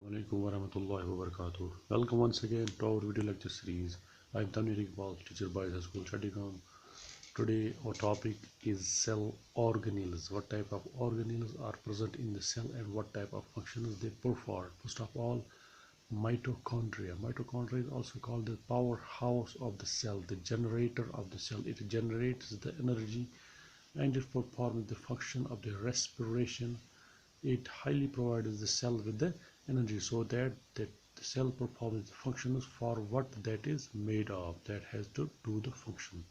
Alaikum warahmatullahi wabarakatuh. Welcome once again to our video lecture series. I am Tanvir Iqbal, teacher by the school Chattikam. Today our topic is cell organelles. What type of organelles are present in the cell and what type of functions they perform. First of all, mitochondria. Mitochondria is also called the powerhouse of the cell, the generator of the cell. It generates the energy and it performs the function of the respiration. It highly provides the cell with the energy so that the cell performs the functions for what that is made of, that has to do the function.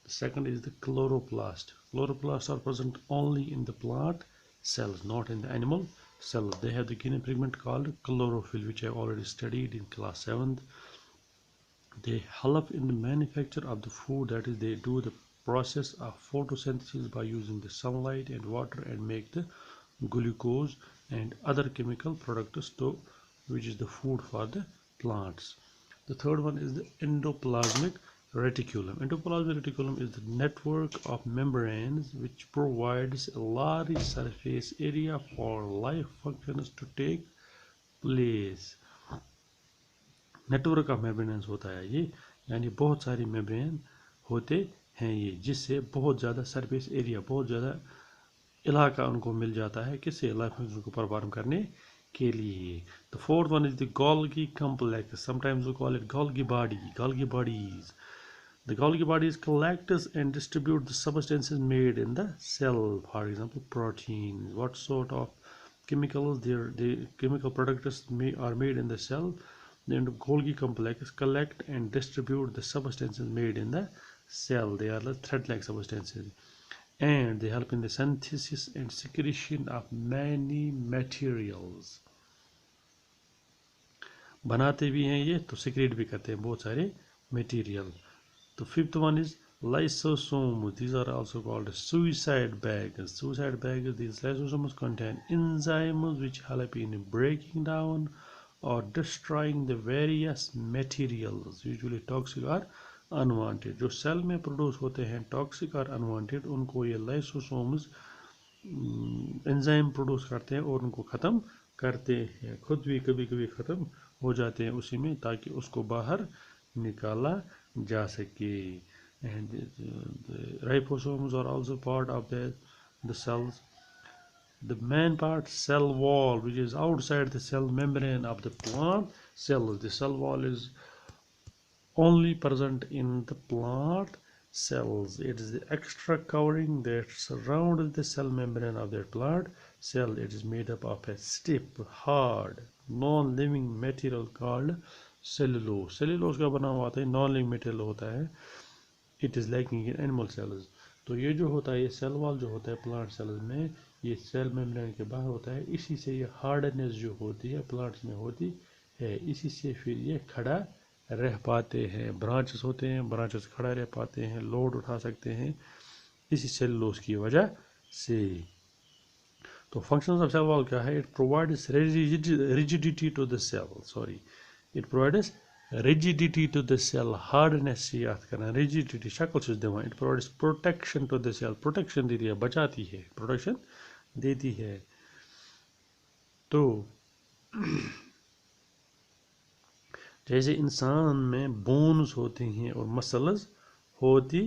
The second is the chloroplast. Chloroplasts are present only in the plant cells, not in the animal cells. They have the green pigment called chlorophyll, which I already studied in class 7th. They help in the manufacture of the food, that is, they do the process of photosynthesis by using the sunlight and water and make the glucose and other chemical products which is the food for the plants. The third one is the endoplasmic reticulum. Endoplasmic reticulum is the network of membranes which provides a large surface area for life functions to take place. Network of membranes होता है ये, यानी बहुत सारे membrane होते हैं ये, जिससे बहुत ज़्यादा सरफेस एरिया, बहुत ज़्यादा इलाका उनको मिल जाता है किससे, लाइफ फंक्शन को परफॉर्म करने के लिए. The fourth one is the Golgi complex. Sometimes we call it Golgi body, Golgi bodies. The Golgi bodies collect and distribute the substances made in the cell. For example, proteins. What sort of chemicals the chemical products are made in the cell? The Golgi complex collect and distribute the substances made in the cell. They are the thread-like substances, and they help in the synthesis and secretion of many materials. बनाते भी हैं ये, तो secrete भी करते हैं बहुत सारे material. The fifth one is lysosomes. These are also called suicide bags. Suicide bags, these lysosomes contain enzymes which help in breaking down or destroying the various materials, usually toxic or unwanted. जो cell में produce होते हैं toxic और unwanted, उनको ये lysosomes enzyme produce करते हैं और उनको ख़त्म करते हैं. खुद भी कभी कभी ख़त्म हो जाते हैं उसी में, ताकि उसको बाहर निकाला जा सके. And the ribosomes are also part of the cells. The main part, cell wall, which is outside the cell membrane of the plant cells. The cell wall is only present in the plant cells. It is the extra covering that surrounds the cell membrane of the plant cell. It is made up of a stiff, hard, non-living material called cellulose. Cellulose का बना हुआ होता है, non-living material होता है. It is lacking in animal cells. तो ये जो होता है, ये सेल वॉल जो होता है प्लांट सेल्स में, ये सेल मेम्ब्रेन के बाहर होता है. इसी से ये हार्डनेस जो होती है प्लांट्स में होती है, इसी से फिर ये खड़ा रह पाते हैं. ब्रांचेस होते हैं, ब्रांचेस खड़ा रह पाते हैं, लोड उठा सकते हैं इसी सेलुलोज की वजह से. तो फंक्शंस ऑफ सेल वॉल क्या है? It provides rigidity to the cell. Sorry, it provides rigidity to the cell, hardness से याद करना, rigidity शक्ल से देवा. it provides protection to the cell, protection देती है, बचाती है, protection देती है. तो जैसे इंसान में बोन्स होते हैं और मसल्स होती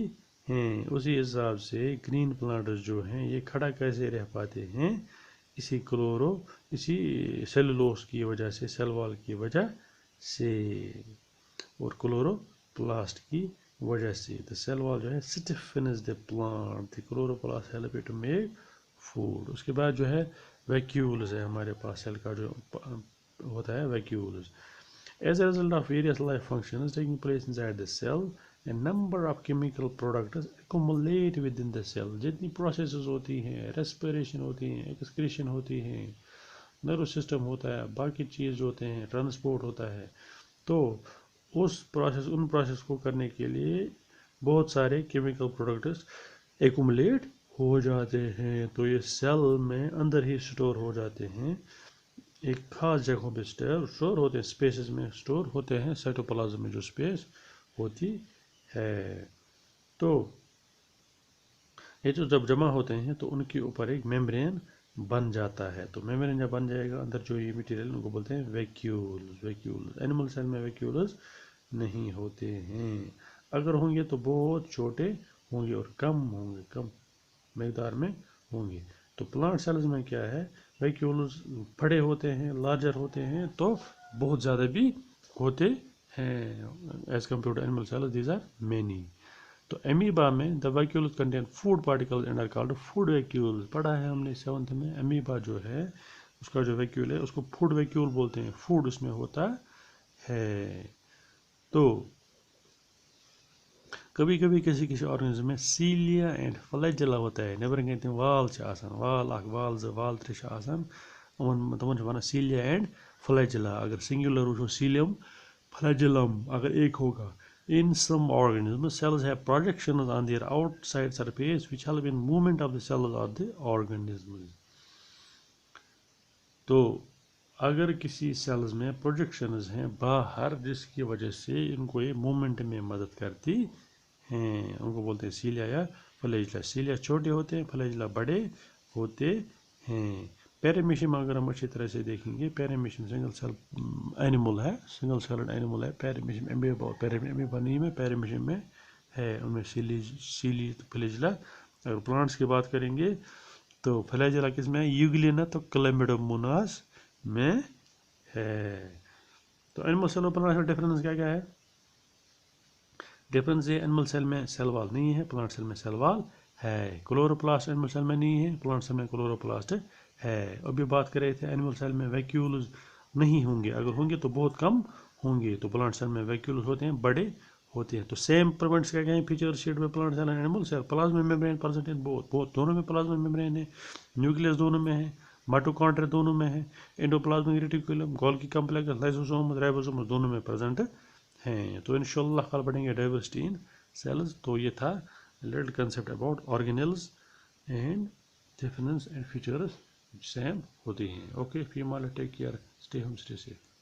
हैं, उसी हिसाब से ग्रीन प्लांट्स जो हैं ये खड़ा कैसे रह पाते हैं, इसी सेलुलोज की वजह से, सेल वॉल की वजह से और क्लोरोप्लास्ट की वजह से. द सेल वॉल जो है stiffens the plant, the chloroplast help it to make food. उसके बाद जो है वैक्यूल्स है हमारे पास, सेल का जो होता है vacuoles. As a result of various life functions taking place inside the cell, a number of chemical products accumulate within the cell. जितनी प्रोसेसेस होती हैं, रेस्पिरेशन होती हैं, एक्सक्रीशन होती हैं, नर्वस सिस्टम होता है, बाकी चीज़ होते हैं, ट्रांसपोर्ट होता है, तो उन प्रोसेस को करने के लिए बहुत सारे केमिकल प्रोडक्ट्स एक्युमुलेट हो जाते हैं. तो ये सेल में अंदर ही स्टोर हो जाते हैं, एक खास जगहों पे स्टोर होते हैं, स्पेसेस में स्टोर होते हैं, साइटोप्लाज्म में जो स्पेस होती है. तो ये जो जब जमा होते हैं तो उनके ऊपर एक मेम्ब्रेन बन जाता है। तो मेम्ब्रेन जब बन जाएगा अंदर जो ये मटेरियल उनको बोलते हैं वैक्यूल्स। वैक्यूल्स एनिमल सेल में वैक्यूल्स नहीं होते हैं, अगर होंगे तो बहुत छोटे होंगे और कम मकदार में होंगे। तो प्लांट सेल्स में क्या है, वैक्यूल्स बड़े होते हैं, लार्जर होते हैं, तो बहुत ज़्यादा भी होते हैं as compare to animal cells, these are many. तो एमीबा में the vacuoles contain food particles and are called food vacuoles. पढ़ा है हमने 7th में। एमीबा जो है उसका जो वैक्यूल है उसको फूड वैक्यूल बोलते हैं, फूड उसमें होता है। तो कभी कभी किसी किसी ऑर्गेनिज्म में सीलिया एंड फ्लैजेला होता है। नेबर कहते हैं वाल वाल अख वाल ज वाल त्रे तमन सीलिया एंड फ्लैजेला। अगर सिंगुलर वो सीलियम फ्लैजेलम अगर एक होगा। In some organisms, cells have projections on their outside surface which help in movement of the cells of the organisms. तो अगर किसी सेल्स में प्रोजेक्शंस हैं बाहर जिसकी वजह से इनको ये मूवमेंट में मदद करती हैं, उनको बोलते हैं सीलिया या फ्लैजिला। सीलिया छोटे होते हैं, फ्लैजिला बड़े होते हैं। पैरामीशियम अगर हम अच्छी तरह से देखेंगे, पैरामीशियम सिंगल सेल एनिमल है, सिंगल सेल्ड एनिमल है। पैरामीशियम एमीबा नहीं में, पैरामीशियम में है, उनमें सीली फ्लैजिला। अगर प्लांट्स की बात करेंगे तो फ्लैजिला किस में है, यूग्लिना तो क्लेमिडोमोनास में है। तो एनिमल सेल और प्लांट में डिफरेंस क्या क्या है? डिफरेंस है एनिमल सेल में सेल वाल नहीं है, प्लांट सेल में सेल वाल है। क्लोरोप्लास्ट एनिमल सेल में नहीं है, प्लांट सेल में क्लोरोप्लास्ट है। अभी बात कर रहे थे एनिमल सेल में वैक्यूल्स नहीं होंगे, अगर होंगे तो बहुत कम होंगे। तो प्लांट सेल में वैक्यूल्स होते हैं, बड़े होते हैं। तो सेम प्रिवेंट्स क्या क्या है फीचर शीट में plant cell and animal cell? Plasma membrane present in both दोनों में प्लाज्मा मेम्ब्रेन है, न्यूक्लियस दोनों में है, माइटोकॉन्ड्रिया दोनों में है, endoplasmic reticulum, Golgi complex, lysosome, ribosome दोनों में प्रेजेंट हैं। तो इंशाल्लाह कल पढ़ेंगे डाइवर्सिटी इन सेल्स। तो ये था little concept about organelles and difference and features same होती हैं। Okay female take care, stay home, stay safe.